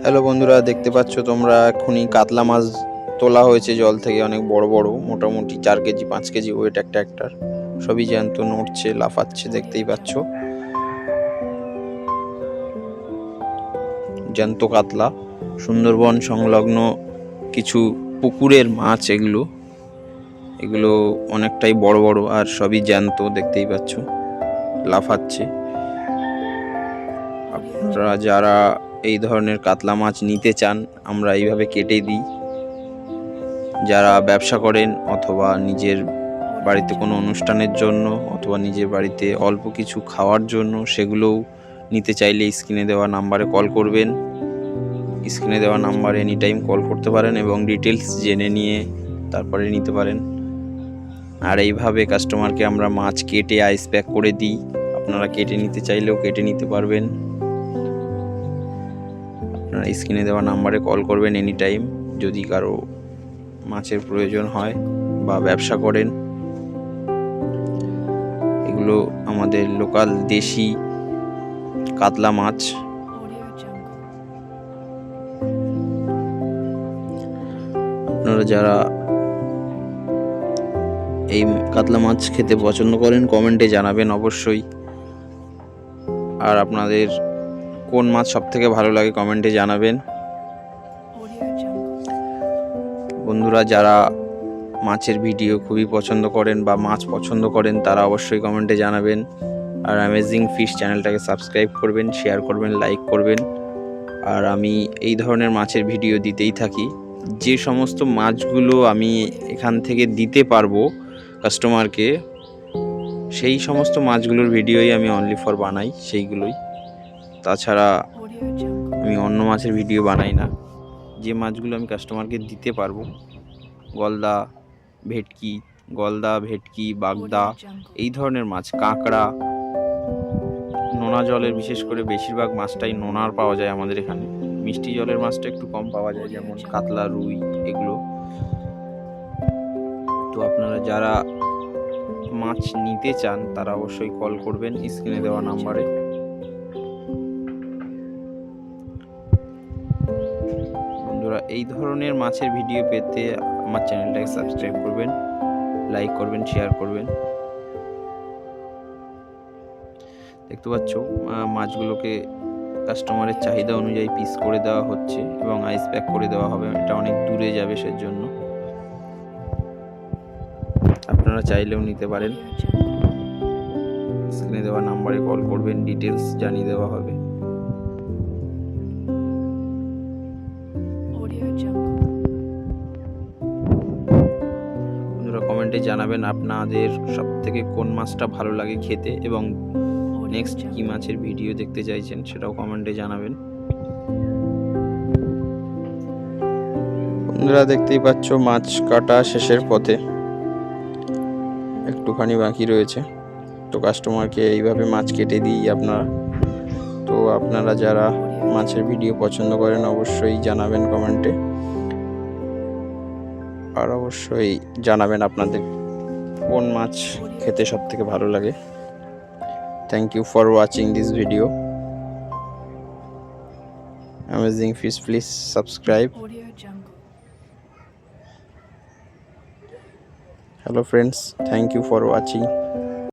Hello বন্ধুরা, দেখতে পাচ্ছ তোমরা এখনই কাতলা মাছ তোলা হয়েছে জল থেকে। অনেক বড় বড়, মোটামুটি 4 কেজি 5 কেজি ওয়েট একটার। সবই জ্যান্ত, নড়ছে, লাফাচ্ছে, দেখতেই পাচ্ছ। জ্যান্ত কাতলা, সুন্দরবন সংলগ্ন কিছু পুকুরের মাছ এগুলো। এগুলো অনেকটাই বড় বড় আর সবই জ্যান্ত, দেখতেই পাচ্ছ, লাফাচ্ছে। আপনারা যারা এই ধরনের কাতলা মাছ নিতে চান, আমরা এইভাবে কেটে দিই। যারা ব্যবসা করেন অথবা নিজের বাড়িতে কোনো অনুষ্ঠানের জন্য অথবা নিজের বাড়িতে অল্প কিছু খাওয়ার জন্য, সেগুলোও নিতে চাইলে স্ক্রিনে দেওয়া নাম্বারে কল করবেন। স্ক্রিনে দেওয়া নাম্বারে এনি টাইম কল করতে পারেন এবং ডিটেলস জেনে নিয়ে তারপরে নিতে পারেন। আর এইভাবে কাস্টমারকে আমরা মাছ কেটে আইস প্যাক করে দিই। আপনারা কেটে নিতে চাইলেও কেটে নিতে পারবেন। আপনারা স্ক্রিনে দেওয়া নাম্বারে কল করবেন এনি টাইম যদি কারো মাছের প্রয়োজন হয় বা ব্যবসা করেন। এগুলো আমাদের লোকাল দেশি কাতলা মাছ। আপনারা যারা এই কাতলা মাছ খেতে পছন্দ করেন কমেন্টে জানাবেন অবশ্যই। আর আপনাদের কোন মাছ সব থেকে ভালো লাগে কমেন্টে জানাবেন। বন্ধুরা যারা মাছের ভিডিও খুবই পছন্দ করেন বা মাছ পছন্দ করেন তারা অবশ্যই কমেন্টে জানাবেন। আর অ্যামেজিং ফিশ চ্যানেলটাকে সাবস্ক্রাইব করবেন, শেয়ার করবেন, লাইক করবেন। আর আমি এই ধরনের মাছের ভিডিও দিতেই থাকি। যে সমস্ত মাছগুলো আমি এখান থেকে দিতে পারবো কাস্টমারকে, সেই সমস্ত মাছগুলোর ভিডিওই আমি অনলি ফর বানাই, সেইগুলোই। তাছাড়া আমি অন্য মাছের ভিডিও বানাই না। যে মাছগুলো আমি কাস্টমারকে দিতে পারবো, গলদা, ভেটকি, বাগদা, এই ধরনের মাছ, কাঁকড়া, নোনা জলের বিশেষ করে বেশিরভাগ মাছটাই নোনার পাওয়া যায় আমাদের এখানে। মিষ্টি জলের মাছটা একটু কম পাওয়া যায়, যেমন কাতলা, রুই, এগুলো। তো আপনারা যারা মাছ নিতে চান তারা অবশ্যই কল করবেন স্ক্রিনে দেওয়া নাম্বারে। বন্ধুরা এই ধরনের মাছের ভিডিও পেতে আমার চ্যানেলটাকে সাবস্ক্রাইব করবেন, লাইক করবেন, শেয়ার করবেন। দেখতে পাচ্ছ মাছগুলোকে কাস্টমারের চাহিদা অনুযায়ী পিস করে দেওয়া হচ্ছে এবং আইস প্যাক করে দেওয়া হবে। এটা অনেক দূরে যাবে, সেজন্য আপনারা চাইলেও নিতে পারেন। স্ক্রিনে দেওয়া নাম্বারে কল করবেন, ডিটেলস জানিয়ে দেওয়া হবে। বন্ধুরা কমেন্টে জানাবেন আপনাদের সব থেকে কোন মাছটা ভালো লাগে খেতে এবং নেক্সট কি মাছের ভিডিও দেখতে চাইছেন সেটাও কমেন্টে জানাবেন। বন্ধুরা দেখতেই পাচ্ছ মাছ কাটা শেষের পথে, একটুখানি বাকি রয়েছে। তো কাস্টমারকে এইভাবে মাছ কেটে দিই আপনারা। তো আপনারা যারা মাছের ভিডিও পছন্দ করেন অবশ্যই জানাবেন কমেন্টে। আর অবশ্যই জানাবেন আপনাদের কোন মাছ খেতে সব থেকে ভালো লাগে। Thank you for watching this video. Amazing Fish, please subscribe. Hello friends, thank you for watching.